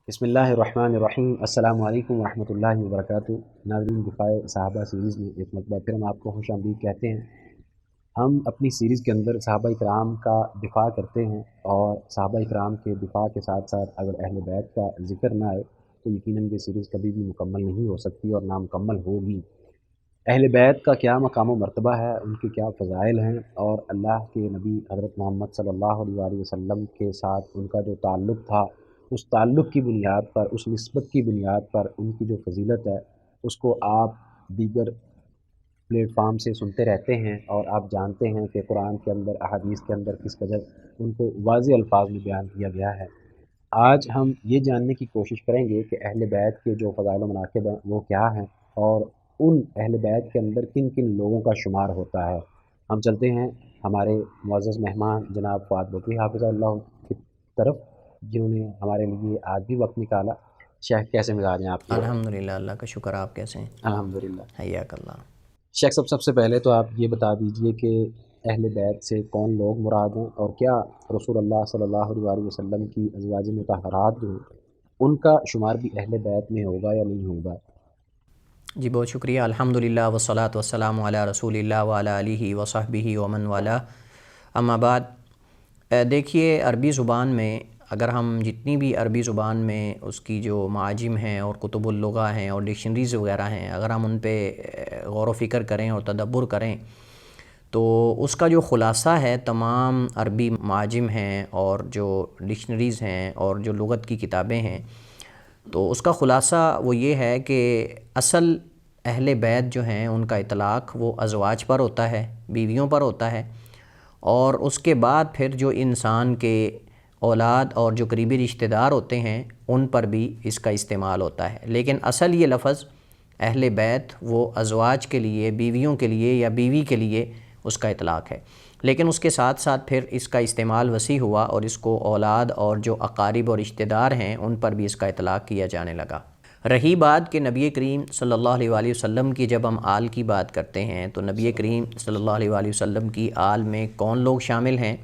بسم اللہ الرحمن الرحیم۔ السلام علیکم ورحمۃ اللہ وبرکاتہ۔ ناظرین، دفاع صحابہ سیریز میں ایک مرتبہ پھر ہم آپ کو خوش آمدید کہتے ہیں۔ ہم اپنی سیریز کے اندر صحابہ اکرام کا دفاع کرتے ہیں، اور صحابہ اکرام کے دفاع کے ساتھ ساتھ اگر اہل بیت کا ذکر نہ آئے تو یقیناً یہ سیریز کبھی بھی مکمل نہیں ہو سکتی اور نامکمل ہوگی۔ اہل بیت کا کیا مقام و مرتبہ ہے، ان کے کیا فضائل ہیں، اور اللہ کے نبی حضرت محمد صلی اللہ علیہ وآلہ وسلم کے ساتھ ان کا جو تعلق تھا، اس تعلق کی بنیاد پر، اس نسبت کی بنیاد پر ان کی جو فضیلت ہے اس کو آپ دیگر پلیٹ فارم سے سنتے رہتے ہیں، اور آپ جانتے ہیں کہ قرآن کے اندر، احادیث کے اندر کس قدر ان کو واضح الفاظ میں بیان کیا گیا ہے۔ آج ہم یہ جاننے کی کوشش کریں گے کہ اہل بیت کے جو فضائل و مناقب ہیں وہ کیا ہیں، اور ان اہل بیت کے اندر کن کن لوگوں کا شمار ہوتا ہے۔ ہم چلتے ہیں ہمارے معزز مہمان جناب فؤاد بکری حافظہ اللہ کی طرف، جنہوں نے ہمارے لیے آج بھی وقت نکالا۔ شیخ، کیسے مزاج ہیں آپ کے؟ الحمدللہ، اللہ کا شکر۔ آپ کیسے ہیں؟ الحمدللہ۔ حیاک اللہ۔ شیخ صاحب، سب سے پہلے تو آپ یہ بتا دیجئے کہ اہل بیت سے کون لوگ مراد ہیں، اور کیا رسول اللہ صلی اللہ علیہ وآلہ وسلم کی ازواج مطہرات جو ہیں ان کا شمار بھی اہل بیت میں ہوگا یا نہیں ہوگا؟ جی بہت شکریہ۔ الحمدللہ والصلاۃ والسلام علی رسول اللہ وعلی آلہ وصحبہ ومن والا، اما بعد۔ دیکھیے، عربی زبان میں اگر ہم جتنی بھی عربی زبان میں اس کی جو معاجم ہیں اور کتب اللغہ ہیں اور ڈکشنریز وغیرہ ہیں، اگر ہم ان پہ غور و فکر کریں اور تدبر کریں تو اس کا جو خلاصہ ہے تمام عربی معاجم ہیں اور جو ڈکشنریز ہیں اور جو لغت کی کتابیں ہیں، تو اس کا خلاصہ وہ یہ ہے کہ اصل اہل بیت جو ہیں ان کا اطلاق وہ ازواج پر ہوتا ہے، بیویوں پر ہوتا ہے، اور اس کے بعد پھر جو انسان کے اولاد اور جو قریبی رشتہ دار ہوتے ہیں ان پر بھی اس کا استعمال ہوتا ہے۔ لیکن اصل یہ لفظ اہل بیت وہ ازواج کے لیے، بیویوں کے لیے یا بیوی کے لیے اس کا اطلاق ہے، لیکن اس کے ساتھ ساتھ پھر اس کا استعمال وسیع ہوا اور اس کو اولاد اور جو اقارب اور رشتہ دار ہیں ان پر بھی اس کا اطلاق کیا جانے لگا۔ رہی بات کہ نبی کریم صلی اللہ علیہ وآلہ وسلم کی جب ہم آل کی بات کرتے ہیں تو نبی کریم صلی اللہ علیہ وآلہ وسلم کی آل میں کون لوگ شامل ہیں،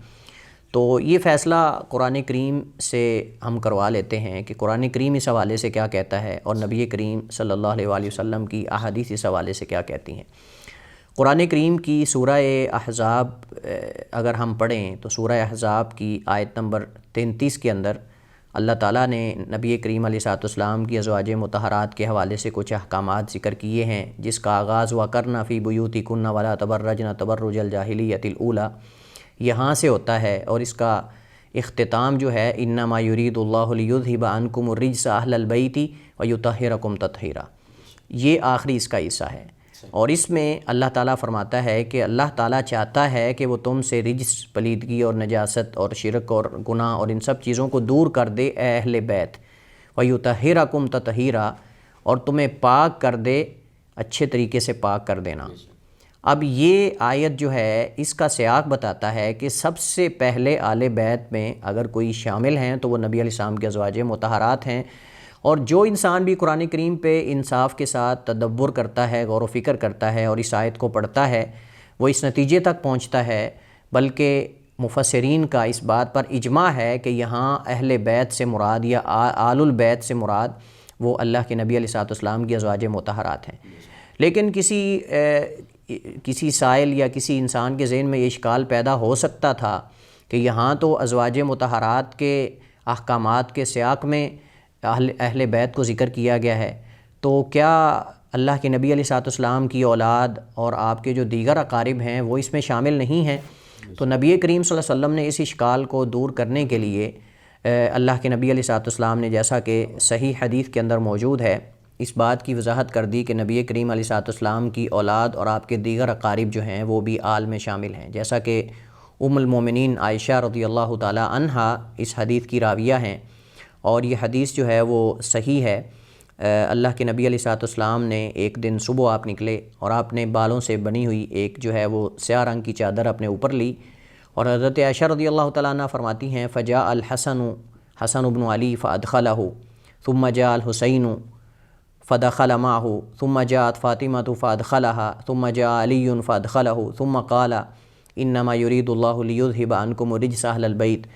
تو یہ فیصلہ قرآن کریم سے ہم کروا لیتے ہیں کہ قرآن کریم اس حوالے سے کیا کہتا ہے اور نبی کریم صلی اللہ علیہ وآلہ وسلم کی احادیث اس حوالے سے کیا کہتی ہیں۔ قرآن کریم کی سورہ احزاب اگر ہم پڑھیں تو سورہ احزاب کی آیت نمبر 33 کے اندر اللہ تعالیٰ نے نبی کریم علیہ السلام کی ازواج مطہرات کے حوالے سے کچھ احکامات ذکر کیے ہیں، جس کا آغاز وَقَرْنَ فِي بُيُوتِكُنَّ وَلَا تَبَرَّجْنَ تَبَرُّجَ الْجَاهِلِيَّةِ الْأُولَى، یہاں سے ہوتا ہے، اور اس کا اختتام جو ہے اِنَّمَا يُرِيدُ اللَّهُ لِيُذْهِبَ عَنْكُمُ الرِّجْسَ أَهْلَ الْبَيْتِ وَيُطَهِّرَكُمْ تَطْهِيرًا، یہ آخری اس کا حصہ ہے۔ اور اس میں اللہ تعالیٰ فرماتا ہے کہ اللہ تعالیٰ چاہتا ہے کہ وہ تم سے رجس، پلیدگی اور نجاست اور شرک اور گناہ اور ان سب چیزوں کو دور کر دے، اے اہل بیت، وَيُطَهِّرَكُمْ تَطْهِيرًا، اور تمہیں پاک کر دے، اچھے طریقے سے پاک کر دینا۔ اب یہ آیت جو ہے اس کا سیاق بتاتا ہے کہ سب سے پہلے آل بیت میں اگر کوئی شامل ہیں تو وہ نبی علیہ السلام کے ازواج مطہرات ہیں، اور جو انسان بھی قرآن کریم پہ انصاف کے ساتھ تدبر کرتا ہے، غور و فکر کرتا ہے اور اس آیت کو پڑھتا ہے، وہ اس نتیجے تک پہنچتا ہے، بلکہ مفسرین کا اس بات پر اجماع ہے کہ یہاں اہل بیت سے مراد یا آل البیت سے مراد وہ اللہ کے نبی علیہ السلام کی ازواج مطہرات ہیں۔ لیکن کسی سائل یا کسی انسان کے ذہن میں یہ اشکال پیدا ہو سکتا تھا کہ یہاں تو ازواج مطہرات کے احکامات کے سیاق میں اہل بیت کو ذکر کیا گیا ہے، تو کیا اللہ کے نبی علیہ السلام کی اولاد اور آپ کے جو دیگر اقارب ہیں وہ اس میں شامل نہیں ہیں؟ تو نبی کریم صلی اللہ علیہ وسلم نے اس اشکال کو دور کرنے کے لیے اللہ کے نبی علیہ السلام نے، جیسا کہ صحیح حدیث کے اندر موجود ہے، اس بات کی وضاحت کر دی کہ نبی کریم علیہ السلام کی اولاد اور آپ کے دیگر اقارب جو ہیں وہ بھی آل میں شامل ہیں، جیسا کہ ام المومنین عائشہ رضی اللہ تعالی عنہا اس حدیث کی راویہ ہیں، اور یہ حدیث جو ہے وہ صحیح ہے۔ اللہ کے نبی علیہ السلام نے ایک دن صبح آپ نکلے اور آپ نے بالوں سے بنی ہوئی ایک جو ہے وہ سیاہ رنگ کی چادر اپنے اوپر لی، اور حضرت عائشہ رضی اللہ تعالیٰ عنہ فرماتی ہیں فجاء الحسن حسن بن علی فادخلہ ثم جاء الحسین فدخل معه ثم جاءت فاطمة فادخلها ثم جاء علي فادخله ثم قال انما يريد الله ليذهب عنكم الرجس اهل البيت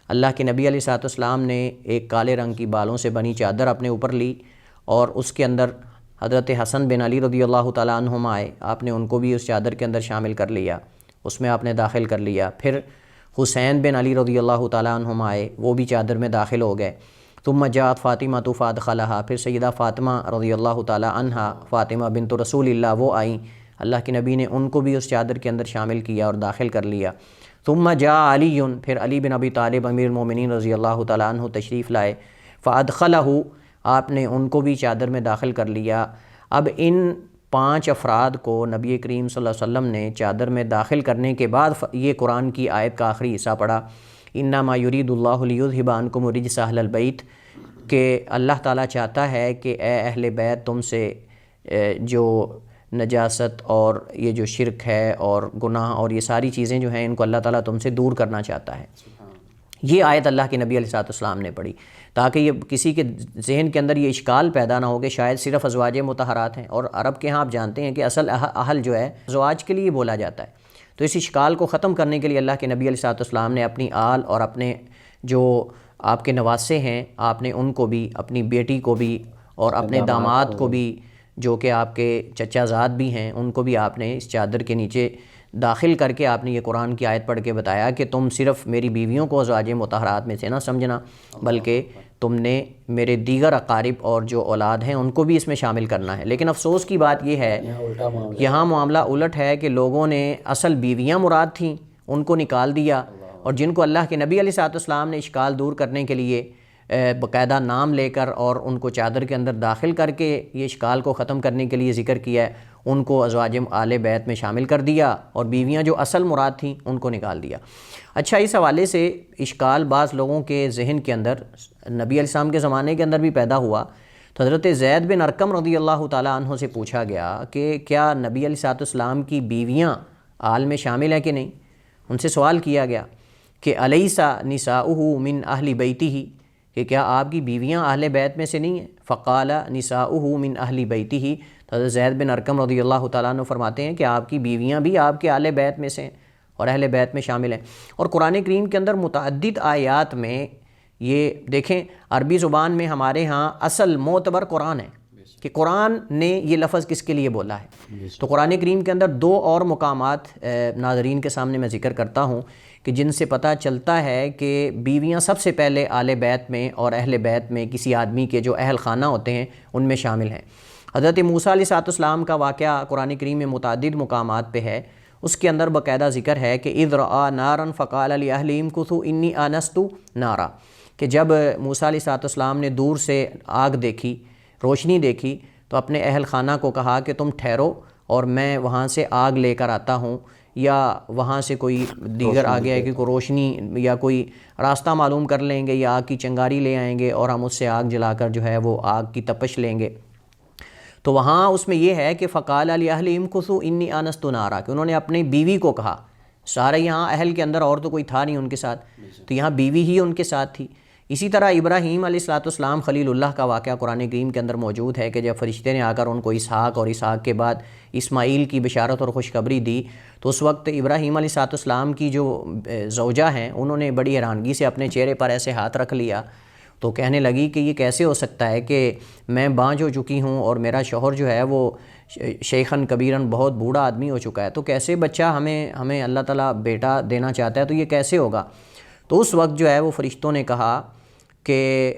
اللہ کے نبی علیہ الصلوۃ والسلام نے ایک کالے رنگ کی بالوں سے بنی چادر اپنے اوپر لی اور اس کے اندر حضرت حسن بن علی رضی اللہ تعالیٰ عنہما آئے، آپ نے ان کو بھی اس چادر کے اندر شامل کر لیا، اس میں آپ نے داخل کر لیا۔ پھر حسین بن علی رضی اللہ تعالیٰ عنہما آئے، وہ بھی چادر میں داخل ہو گئے۔ ثم جاءت فاطمہ فادخلھا، پھر سیدہ فاطمہ رضی اللہ تعالیٰ عنہا، فاطمہ بنت رسول اللہ، وہ آئیں، اللہ کے نبی نے ان کو بھی اس چادر کے اندر شامل کیا اور داخل کر لیا۔ ثم جاء علی، پھر علی بن ابی طالب امیر المومنین رضی اللہ تعالیٰ عنہ تشریف لائے، فادخلہ، آپ نے ان کو بھی چادر میں داخل کر لیا۔ اب ان 5 افراد کو نبی کریم صلی اللہ علیہ وسلم نے چادر میں داخل کرنے کے بعد یہ قرآن کی آیت کا آخری حصہ پڑھا، انما یرید اللہ لیذھب عنکم الرجس اہل البیت، کہ اللہ تعالیٰ چاہتا ہے کہ اے اہل بیت تم سے جو نجاست اور یہ جو شرک ہے اور گناہ اور یہ ساری چیزیں جو ہیں ان کو اللہ تعالیٰ تم سے دور کرنا چاہتا ہے۔ یہ آیت اللہ کے نبی علیہ الصلوۃ والسلام نے پڑھی تاکہ یہ کسی کے ذہن کے اندر یہ اشکال پیدا نہ ہو کہ شاید صرف ازواج مطہرات ہیں، اور عرب کے ہاں آپ جانتے ہیں کہ اصل اہل جو ہے ازواج کے لیے بولا جاتا ہے۔ تو اس اشکال کو ختم کرنے کے لیے اللہ کے نبی علیہ الصلوۃ والسلام نے اپنی آل اور اپنے جو آپ کے نواسے ہیں، آپ نے ان کو بھی، اپنی بیٹی کو بھی اور اپنے داماد کو بھی جو کہ آپ کے چچا زاد بھی ہیں، ان کو بھی آپ نے اس چادر کے نیچے داخل کر کے آپ نے یہ قرآن کی آیت پڑھ کے بتایا کہ تم صرف میری بیویوں کو ازواج مطہرات میں سے نہ سمجھنا، بلکہ تم نے میرے دیگر اقارب اور جو اولاد ہیں ان کو بھی اس میں شامل کرنا ہے۔ لیکن افسوس کی بات یہ ہے یہاں معاملہ الٹ ہے کہ لوگوں نے اصل بیویاں مراد تھیں ان کو نکال دیا، اور جن کو اللہ کے نبی علیہ الصلوۃ والسلام نے اشکال دور کرنے کے لیے باقاعدہ نام لے کر اور ان کو چادر کے اندر داخل کر کے یہ اشکال کو ختم کرنے کے لیے ذکر کیا ہے، ان کو ازواج آل بیت میں شامل کر دیا اور بیویاں جو اصل مراد تھیں ان کو نکال دیا۔ اچھا، اس حوالے سے اشکال بعض لوگوں کے ذہن کے اندر نبی علیہ السلام کے زمانے کے اندر بھی پیدا ہوا، تو حضرت زید بن ارقم رضی اللہ تعالیٰ عنہ سے پوچھا گیا کہ کیا نبی علیہ السلام کی بیویاں آل میں شامل ہیں کہ نہیں؟ ان سے سوال کیا گیا کہ الیس نساؤہ من اہل بیتہ، کہ کیا آپ کی بیویاں اہل بیت میں سے نہیں ہیں؟ فقال نساؤہ من اہل بیتہ، حضرت زید بن ارقم رضی اللہ تعالیٰ عنہ فرماتے ہیں کہ آپ کی بیویاں بھی آپ کے اہل بیت میں سے ہیں اور اہل بیت میں شامل ہیں۔ اور قرآن کریم کے اندر متعدد آیات میں یہ دیکھیں، عربی زبان میں ہمارے ہاں اصل معتبر قرآن ہے کہ قرآن نے یہ لفظ کس کے لیے بولا ہے۔ تو قرآن کریم کے اندر 2 اور مقامات ناظرین کے سامنے میں ذکر کرتا ہوں کہ جن سے پتہ چلتا ہے کہ بیویاں سب سے پہلے آل بیت میں اور اہل بیت میں کسی آدمی کے جو اہل خانہ ہوتے ہیں ان میں شامل ہیں۔ حضرت موسیٰ علیہ السلام کا واقعہ قرآن کریم میں متعدد مقامات پہ ہے، اس کے اندر باقاعدہ ذکر ہے کہ اذ رأى نارا فقال لأهلهم كثوا انی آنست نارا، کہ جب موسیٰ علیہ السلام نے دور سے آگ دیکھی، روشنی دیکھی، تو اپنے اہل خانہ کو کہا کہ تم ٹھہرو اور میں وہاں سے آگ لے کر آتا ہوں، یا وہاں سے کوئی دیگر آگے ہے کہ کوئی روشنی یا کوئی راستہ معلوم کر لیں گے، یا آگ کی چنگاری لے آئیں گے اور ہم اس سے آگ جلا کر جو ہے وہ آگ کی تپش لیں گے۔ تو وہاں اس میں یہ ہے کہ فقال لأهلهم امكثوا انی آنست نارا، کہ انہوں نے اپنی بیوی کو کہا، سارے یہاں اہل کے اندر اور تو کوئی تھا نہیں ان کے ساتھ، تو یہاں بیوی ہی ان کے ساتھ تھی۔ اسی طرح ابراہیم علیہ السلام خلیل اللہ کا واقعہ قرآن کریم کے اندر موجود ہے کہ جب فرشتے نے آ کر ان کو اسحاق اور اسحاق کے بعد اسماعیل کی بشارت اور خوشخبری دی، تو اس وقت ابراہیم علیہ السلام کی جو زوجہ ہیں انہوں نے بڑی حیرانگی سے اپنے چہرے پر ایسے ہاتھ رکھ لیا، تو کہنے لگی کہ یہ کیسے ہو سکتا ہے کہ میں بانجھ ہو چکی ہوں اور میرا شوہر جو ہے وہ شیخن کبیرن بہت بوڑھا آدمی ہو چکا ہے، تو کیسے بچہ ہمیں اللہ تعالیٰ بیٹا دینا چاہتا ہے، تو یہ کیسے ہوگا؟ تو اس وقت جو ہے وہ فرشتوں نے کہا کہ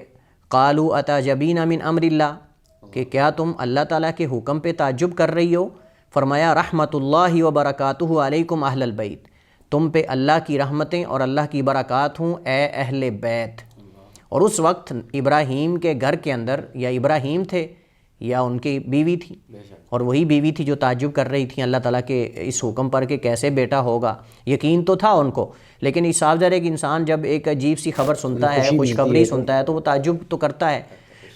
قالوا اتعجبین من امر اللہ، کہ کیا تم اللہ تعالیٰ کے حکم پہ تعجب کر رہی ہو؟ فرمایا رحمت اللہ وبرکاتہ علیکم اہل البیت، تم پہ اللہ کی رحمتیں اور اللہ کی برکات ہوں اے اہل بیت۔ اور اس وقت ابراہیم کے گھر کے اندر یا ابراہیم تھے یا ان کی بیوی تھی، اور وہی بیوی تھی جو تعجب کر رہی تھی اللہ تعالیٰ کے اس حکم پر کہ کیسے بیٹا ہوگا۔ یقین تو تھا ان کو، لیکن اس صاف ظاہر ہے کہ انسان جب ایک عجیب سی خبر سنتا ہے، خوشخبری سنتا ہے، تو وہ تعجب تو کرتا ہے۔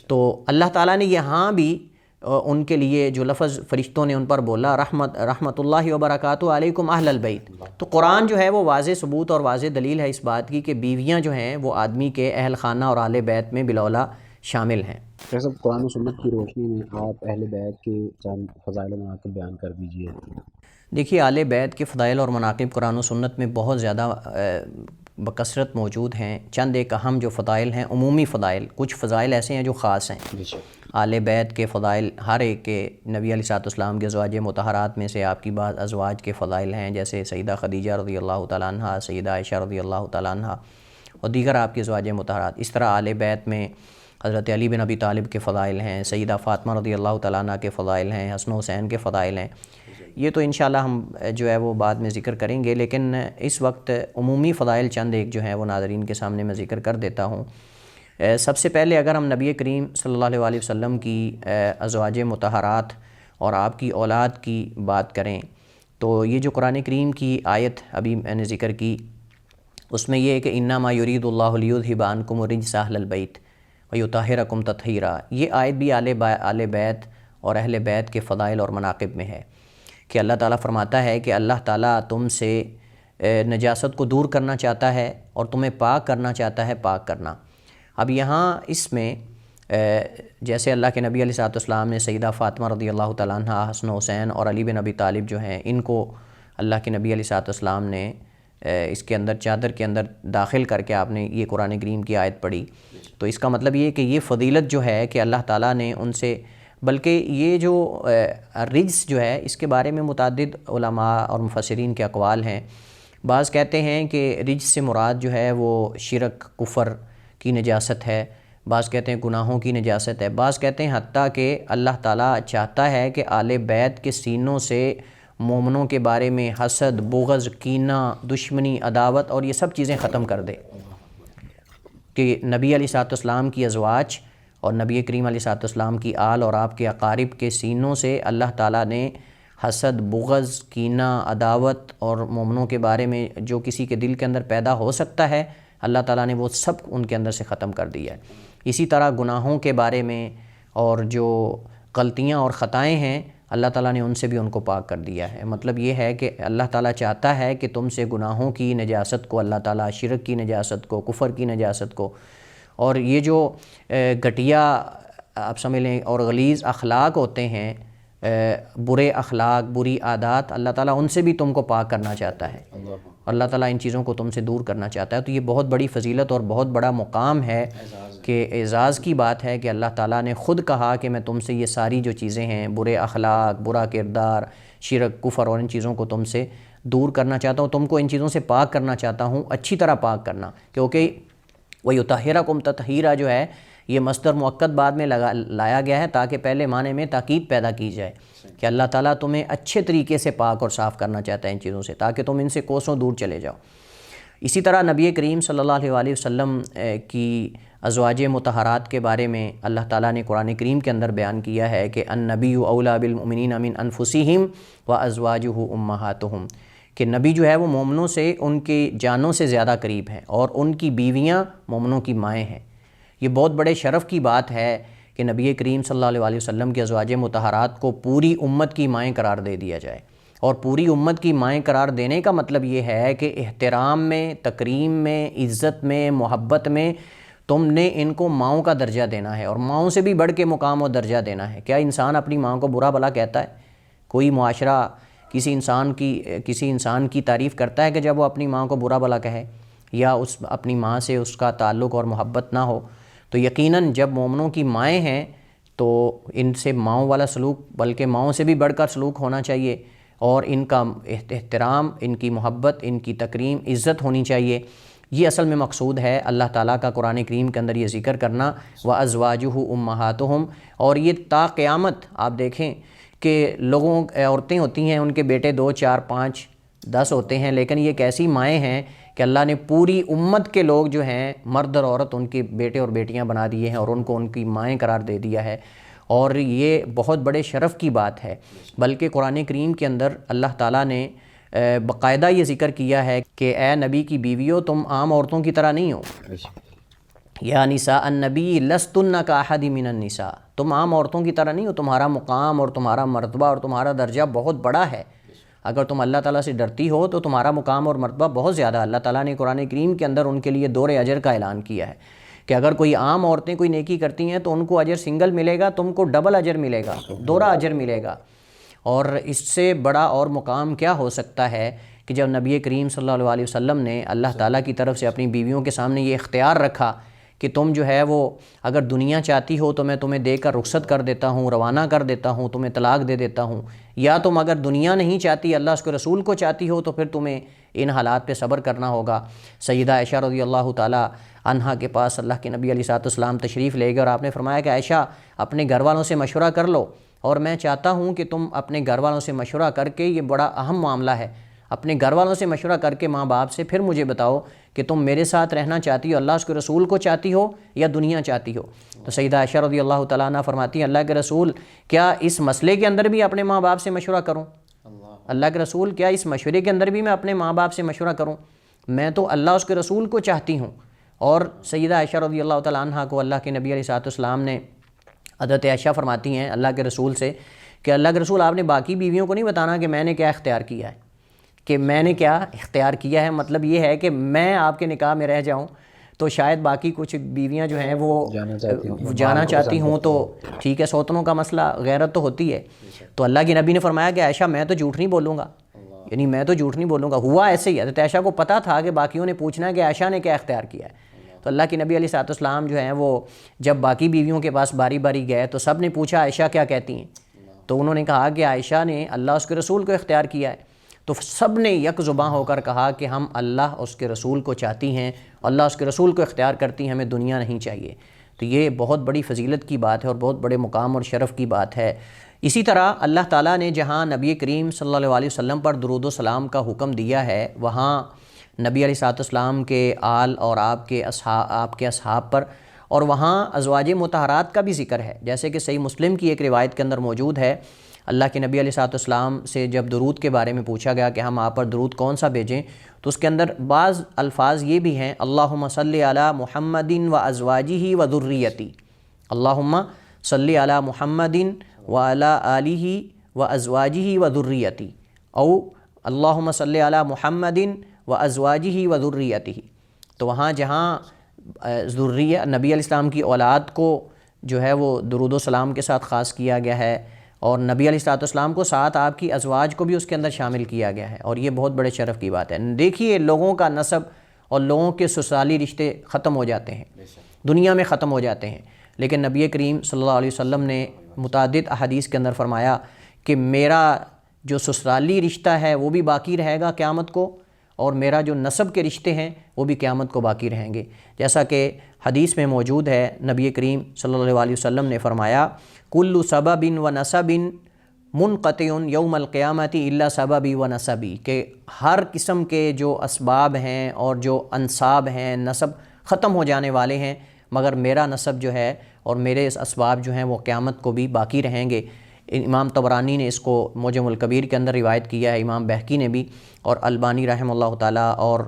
تو اللہ تعالیٰ نے یہاں بھی ان کے لیے جو لفظ فرشتوں نے ان پر بولا رحمت اللہ وبرکاتہ علیکم اہل البیت، تو قرآن جو ہے وہ واضح ثبوت اور واضح دلیل ہے اس بات کی کہ بیویاں جو ہیں وہ آدمی کے اہل خانہ اور آل بیت میں بلاولا شامل ہیں۔ جیسے قرآن و سنت کی روشنی میں آپ اہل بیت کے چند فضائل و مناقب بیان کر دیجئے۔ دیکھیے، آل بیت کے فضائل اور مناقب قرآن و سنت میں بہت زیادہ بکثرت موجود ہیں۔ چند ایک اہم جو فضائل ہیں، عمومی فضائل، کچھ فضائل ایسے ہیں جو خاص ہیں۔ آل بیت کے فضائل ہر ایک کے، نبی علیہ السلام کے ازواج مطہرات میں سے آپ کی بعض ازواج کے فضائل ہیں، جیسے سیدہ خدیجہ رضی اللہ تعالیٰ عنہ، سیدہ عائشہ رضی اللہ تعالیٰ عنہ اور دیگر آپ کے ازواج مطہرات۔ اس طرح آل بیت میں حضرت علی بن ابی طالب کے فضائل ہیں، سیدہ فاطمہ رضی اللہ تعالیٰ عنہ کے فضائل ہیں، حسن و حسین کے فضائل ہیں۔ یہ تو انشاءاللہ ہم جو ہے وہ بعد میں ذکر کریں گے، لیکن اس وقت عمومی فضائل چند ایک جو ہیں وہ ناظرین کے سامنے میں ذکر کر دیتا ہوں۔ سب سے پہلے اگر ہم نبی کریم صلی اللہ علیہ وسلم کی ازواج مطہرات اور آپ کی اولاد کی بات کریں تو یہ جو قرآن کریم کی آیت ابھی میں نے ذکر کی، اس میں یہ ہے کہ انما یرید اللہ لیذھب عنکم الرجس اہل البیت ویطہرکم تطہیرا، یہ آیت بھی آل بیت اور اہل بیت کے فضائل اور مناقب میں ہے کہ اللہ تعالیٰ فرماتا ہے کہ اللہ تعالیٰ تم سے نجاست کو دور کرنا چاہتا ہے اور تمہیں پاک کرنا چاہتا ہے، پاک کرنا۔ اب یہاں اس میں جیسے اللہ کے نبی علیہ السلام نے سیدہ فاطمہ رضی اللہ تعالیٰ عنہ، حسن و حسین اور علی بن ابی طالب جو ہیں، ان کو اللہ کے نبی علیہ السلام نے اس کے اندر چادر کے اندر داخل کر کے آپ نے یہ قرآن کریم کی آیت پڑھی، تو اس کا مطلب یہ ہے کہ یہ فضیلت جو ہے کہ اللہ تعالیٰ نے ان سے، بلکہ یہ جو رجس جو ہے اس کے بارے میں متعدد علماء اور مفسرین کے اقوال ہیں۔ بعض کہتے ہیں کہ رجس سے مراد جو ہے وہ شرک، کفر کی نجاست ہے، بعض کہتے ہیں گناہوں کی نجاست ہے، بعض کہتے ہیں حتیٰ کہ اللہ تعالیٰ چاہتا ہے کہ آل بیت کے سینوں سے مومنوں کے بارے میں حسد، بغض، کینہ، دشمنی، عداوت اور یہ سب چیزیں ختم کر دے، کہ نبی علیہ السلام کی ازواج اور نبی کریم علیہ السلام کی آل اور آپ کے اقارب کے سینوں سے اللہ تعالیٰ نے حسد، بغض، کینہ، عداوت اور مومنوں کے بارے میں جو کسی کے دل کے اندر پیدا ہو سکتا ہے، اللہ تعالیٰ نے وہ سب ان کے اندر سے ختم کر دیا ہے۔ اسی طرح گناہوں کے بارے میں اور جو غلطیاں اور خطائیں ہیں، اللہ تعالیٰ نے ان سے بھی ان کو پاک کر دیا ہے۔ مطلب یہ ہے کہ اللہ تعالیٰ چاہتا ہے کہ تم سے گناہوں کی نجاست کو، اللہ تعالیٰ شرک کی نجاست کو، کفر کی نجاست کو، اور یہ جو گھٹیا آپ سمجھ لیں اور غلیظ اخلاق ہوتے ہیں، برے اخلاق، بری عادات، اللہ تعالیٰ ان سے بھی تم کو پاک کرنا چاہتا ہے، اللہ تعالیٰ ان چیزوں کو تم سے دور کرنا چاہتا ہے۔ تو یہ بہت بڑی فضیلت اور بہت بڑا مقام ہے کہ اعزاز کی بات ہے کہ اللہ تعالیٰ نے خود کہا کہ میں تم سے یہ ساری جو چیزیں ہیں، برے اخلاق، برا کردار، شرک، کفر اور ان چیزوں کو تم سے دور کرنا چاہتا ہوں، تم کو ان چیزوں سے پاک کرنا چاہتا ہوں، اچھی طرح پاک کرنا، کیونکہ وَيُطَہِّرَكُمْ تَطْہِیرًا جو ہے یہ مصدر مؤکد بعد میں لایا گیا ہے تاکہ پہلے معنی میں تاکید پیدا کی جائے کہ اللہ تعالیٰ تمہیں اچھے طریقے سے پاک اور صاف کرنا چاہتا ہے ان چیزوں سے، تاکہ تم ان سے کوسوں دور چلے جاؤ۔ اسی طرح نبی کریم صلی اللہ علیہ وسلم کی ازواج مطہرات کے بارے میں اللہ تعالیٰ نے قرآن کریم کے اندر بیان کیا ہے کہ النبی اولیٰ بالمؤمنین من انفسہم وازواجہ امہاتہم، کہ نبی جو ہے وہ مومنوں سے ان کی جانوں سے زیادہ قریب ہیں اور ان کی بیویاں مومنوں کی مائیں ہیں۔ یہ بہت بڑے شرف کی بات ہے کہ نبی کریم صلی اللہ علیہ وسلم کے ازواج مطہرات کو پوری امت کی مائیں قرار دے دیا جائے، اور پوری امت کی مائیں قرار دینے کا مطلب یہ ہے کہ احترام میں، تکریم میں، عزت میں، محبت میں تم نے ان کو ماؤں کا درجہ دینا ہے، اور ماؤں سے بھی بڑھ کے مقام و درجہ دینا ہے۔ کیا انسان اپنی ماں کو برا بھلا کہتا ہے؟ کوئی معاشرہ کسی انسان کی تعریف کرتا ہے کہ جب وہ اپنی ماں کو برا بھلا کہے یا اپنی ماں سے اس کا تعلق اور محبت نہ ہو؟ تو یقیناً جب مومنوں کی مائیں ہیں تو ان سے ماؤں والا سلوک، بلکہ ماؤں سے بھی بڑھ کر سلوک ہونا چاہیے، اور ان کا احترام، ان کی محبت، ان کی تکریم، عزت ہونی چاہیے۔ یہ اصل میں مقصود ہے اللہ تعالیٰ کا قرآن کریم کے اندر یہ ذکر کرنا، وَأَزْوَاجُهُ أُمَّهَاتُهُمْ، اور یہ تا قیامت آپ دیکھیں کہ عورتیں ہوتی ہیں، ان کے بیٹے 2، 4، 5، 10 ہوتے ہیں، لیکن یہ ایک ایسی مائیں ہیں کہ اللہ نے پوری امت کے لوگ جو ہیں، مرد اور عورت، ان کے بیٹے اور بیٹیاں بنا دیے ہیں اور ان کو ان کی مائیں قرار دے دیا ہے، اور یہ بہت بڑے شرف کی بات ہے۔ بلکہ قرآن کریم کے اندر اللہ تعالیٰ نے باقاعدہ یہ ذکر کیا ہے کہ اے نبی کی بیویوں، تم عام عورتوں کی طرح نہیں ہو، یا نساء النبی لستن کاحد من النساء، تم عام عورتوں کی طرح نہیں ہو، تمہارا مقام اور تمہارا مرتبہ اور تمہارا درجہ بہت بڑا ہے۔ اگر تم اللہ تعالیٰ سے ڈرتی ہو تو تمہارا مقام اور مرتبہ بہت زیادہ، اللہ تعالیٰ نے قرآن کریم کے اندر ان کے لیے دور اجر کا اعلان کیا ہے کہ اگر کوئی عام عورتیں کوئی نیکی کرتی ہیں تو ان کو اجر سنگل ملے گا، تم کو ڈبل اجر ملے گا، دورہ اجر ملے گا۔ اور اس سے بڑا اور مقام کیا ہو سکتا ہے کہ جب نبی کریم صلی اللہ علیہ وسلم نے اللہ تعالیٰ کی طرف سے اپنی بیویوں کے سامنے یہ اختیار رکھا کہ تم جو ہے وہ اگر دنیا چاہتی ہو تو میں تمہیں دے کر رخصت کر دیتا ہوں، روانہ کر دیتا ہوں، تمہیں طلاق دے دیتا ہوں، یا تم اگر دنیا نہیں چاہتی، اللہ اس کے رسول کو چاہتی ہو، تو پھر تمہیں ان حالات پہ صبر کرنا ہوگا۔ سیدہ عائشہ رضی اللہ تعالیٰ عنہا کے پاس اللہ کے نبی علیہ السلام تشریف لے گئے اور آپ نے فرمایا کہ عائشہ اپنے گھر والوں سے مشورہ کر لو، اور میں چاہتا ہوں کہ تم اپنے گھر والوں سے مشورہ کر کے، یہ بڑا اہم معاملہ ہے، اپنے گھر والوں سے مشورہ کر کے ماں باپ سے پھر مجھے بتاؤ کہ تم میرے ساتھ رہنا چاہتی ہو، اللہ اس کے رسول کو چاہتی ہو یا دنیا چاہتی ہو۔ تو سیدہ عائشہ رضی اللہ تعالیٰ عنہ فرماتی ہیں اللہ کے رسول کیا اس مسئلے کے اندر بھی اپنے ماں باپ سے مشورہ کروں؟ اللہ کے رسول کیا اس مشورے کے اندر بھی میں اپنے ماں باپ سے مشورہ کروں؟ میں تو اللہ اس کے رسول کو چاہتی ہوں۔ اور سیدہ عائشہ رضی اللہ تعالیٰ عنہ کو اللہ کے نبی علیہ السلام نے، حضرت عائشہ فرماتی ہیں اللہ کے رسول سے کہ اللہ کے رسول آپ نے باقی بیویوں کو نہیں بتانا کہ میں نے کیا اختیار کیا ہے، کہ میں نے کیا اختیار کیا ہے، مطلب یہ ہے کہ میں آپ کے نکاح میں رہ جاؤں تو شاید باقی کچھ بیویاں جو ہیں وہ جانا چاہتی ہوں تو ٹھیک ہے، سوتنوں کا مسئلہ غیرت تو ہوتی ہے۔ تو اللہ کے نبی نے فرمایا کہ عائشہ میں تو جھوٹ نہیں بولوں گا، یعنی میں تو جھوٹ نہیں بولوں گا۔ ہوا ایسے ہی، حضرت عائشہ کو پتہ تھا کہ باقیوں نے پوچھنا ہے کہ عائشہ نے کیا اختیار کیا ہے۔ تو اللہ کے نبی علیہ السلام جو ہیں وہ جب باقی بیویوں کے پاس باری باری گئے تو سب نے پوچھا عائشہ کیا کہتی ہیں، تو انہوں نے کہا کہ عائشہ نے اللہ اس کے رسول کو اختیار کیا ہے۔ تو سب نے یک زباں ہو کر کہا کہ ہم اللہ اس کے رسول کو چاہتی ہیں، اللہ اس کے رسول کو اختیار کرتی ہیں، ہمیں دنیا نہیں چاہیے۔ تو یہ بہت بڑی فضیلت کی بات ہے اور بہت بڑے مقام اور شرف کی بات ہے۔ اسی طرح اللہ تعالیٰ نے جہاں نبی کریم صلی اللہ علیہ وسلم پر درود و سلام کا حکم دیا ہے، وہاں نبی علیہ السلام کے آل اور آپ کے اصحاب پر، اور وہاں ازواج مطہرات کا بھی ذکر ہے، جیسے کہ صحیح مسلم کی ایک روایت کے اندر موجود ہے۔ اللہ کے نبی علیہ السلام سے جب درود کے بارے میں پوچھا گیا کہ ہم آپ پر درود کون سا بھیجیں، تو اس کے اندر بعض الفاظ یہ بھی ہیں اللہم صلی علی محمد و ازواجہ و ذریتی، اللہم صلی علی محمد و علی آلہ و ازواجہ و ذریتی، او اللہم صلی علی محمد و ازواجہ و ذریتہ۔ تو وہاں جہاں ذریہ نبی علیہ السلام کی اولاد کو جو ہے وہ درود و سلام کے ساتھ خاص کیا گیا ہے، اور نبی علیہ السلام کو ساتھ آپ کی ازواج کو بھی اس کے اندر شامل کیا گیا ہے، اور یہ بہت بڑے شرف کی بات ہے۔ دیکھیے لوگوں کا نسب اور لوگوں کے سسرالی رشتے ختم ہو جاتے ہیں، دنیا میں ختم ہو جاتے ہیں، لیکن نبی کریم صلی اللہ علیہ وسلم نے متعدد احادیث کے اندر فرمایا کہ میرا جو سسرالی رشتہ ہے وہ بھی باقی رہے گا قیامت کو، اور میرا جو نسب کے رشتے ہیں وہ بھی قیامت کو باقی رہیں گے۔ جیسا کہ حدیث میں موجود ہے، نبی کریم صلی اللہ علیہ وسلم نے فرمایا کل سبب و نسب منقطع یوم القیامت الا سببی و نسبی، کہ ہر قسم کے جو اسباب ہیں اور جو انساب ہیں، نسب ختم ہو جانے والے ہیں، مگر میرا نسب جو ہے اور میرے اسباب جو ہیں وہ قیامت کو بھی باقی رہیں گے۔ امام طبرانی نے اس کو معجم الکبیر کے اندر روایت کیا ہے، امام بہقی نے بھی، اور البانی رحمہ اللہ تعالیٰ اور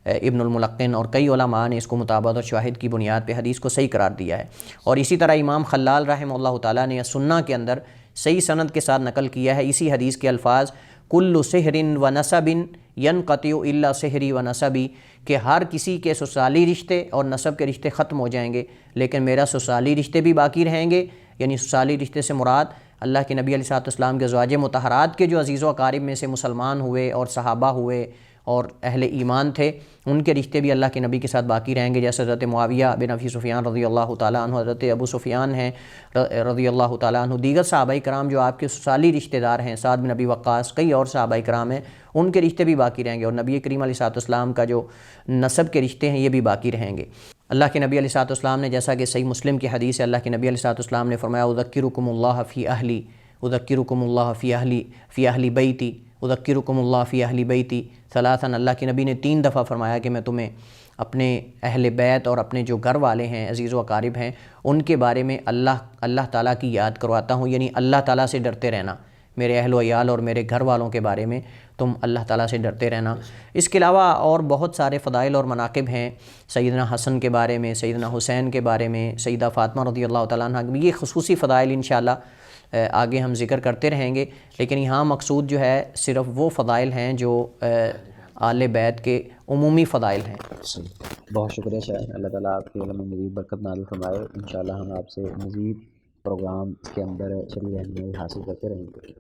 ابن الملقن اور کئی علماء نے اس کو مطابقت اور شواہد کی بنیاد پہ حدیث کو صحیح قرار دیا ہے۔ اور اسی طرح امام خلال رحمہ اللہ تعالیٰ نے سنہ کے اندر صحیح سند کے ساتھ نقل کیا ہے اسی حدیث کے الفاظ کل سحر و نسب ینقطع الا سحری و نسبی، کہ ہر کسی کے سسرالی رشتے اور نسب کے رشتے ختم ہو جائیں گے لیکن میرا سسرالی رشتے بھی باقی رہیں گے۔ یعنی سسرالی رشتے سے مراد اللہ کے نبی علیہ السلام کے ازواج مطہرات کے جو عزیز و اقارب میں سے مسلمان ہوئے اور صحابہ ہوئے اور اہل ایمان تھے، ان کے رشتے بھی اللہ کے نبی کے ساتھ باقی رہیں گے، جیسے حضرت معاویہ بن ابی سفیان رضی اللہ تعالیٰ عنہ، حضرت ابو سفیان ہیں رضی اللہ تعالیٰ عنہ، دیگر صحابہ کرام جو آپ کے سسرالی رشتہ دار ہیں، سعد بن ابی وقاص، کئی اور صحابہ کرام ہیں، ان کے رشتے بھی باقی رہیں گے، اور نبی کریم علیہ السلام کا جو نسب کے رشتے ہیں یہ بھی باقی رہیں گے۔ اللہ کے نبی علیہ السلام نے، جیسا کہ صحیح مسلم کی حدیث ہے، اللہ کے نبی علیہ السلام نے فرمایا اذکرکم اللہ فی اہلی، اذکرکم اللہ فی اہلی بیتی، اذکرکم اللہ فی اہل بیتی ثلاثاً۔ اللہ کے نبی نے 3 دفعہ فرمایا کہ میں تمہیں اپنے اہل بیت اور اپنے جو گھر والے ہیں، عزیز و اقارب ہیں، ان کے بارے میں اللہ تعالیٰ کی یاد کرواتا ہوں، یعنی اللہ تعالیٰ سے ڈرتے رہنا، میرے اہل و عیال اور میرے گھر والوں کے بارے میں تم اللہ تعالیٰ سے ڈرتے رہنا۔ اس کے علاوہ اور بہت سارے فضائل اور مناقب ہیں، سیدنا حسن کے بارے میں، سیدنا حسین کے بارے میں، سیدہ فاطمہ رضی اللہ تعالیٰ عنہ، یہ خصوصی فضائل انشاءاللہ آگے ہم ذکر کرتے رہیں گے، لیکن یہاں مقصود جو ہے صرف وہ فضائل ہیں جو آل بیت کے عمومی فضائل ہیں۔ بہت شکریہ شاہ، اللہ تعالیٰ آپ کے علم میں مزید برکت نازل فرمائے۔ انشاءاللہ ہم آپ سے مزید پروگرام کے اندر شریک رہنے حاصل کرتے رہیں گے۔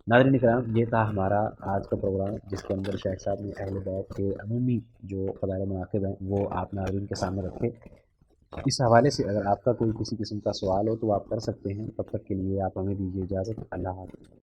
ناظرین کرام، یہ تھا ہمارا آج کا پروگرام، جس کے اندر شیخ صاحب نے اہل بیت کے عمومی جو فضائل و مناقب ہیں وہ آپ ناظرین کے سامنے رکھے۔ اس حوالے سے اگر آپ کا کوئی کسی قسم کا سوال ہو تو آپ کر سکتے ہیں۔ تب تک کے لیے آپ ہمیں دیجیے اجازت۔ اللہ حافظ۔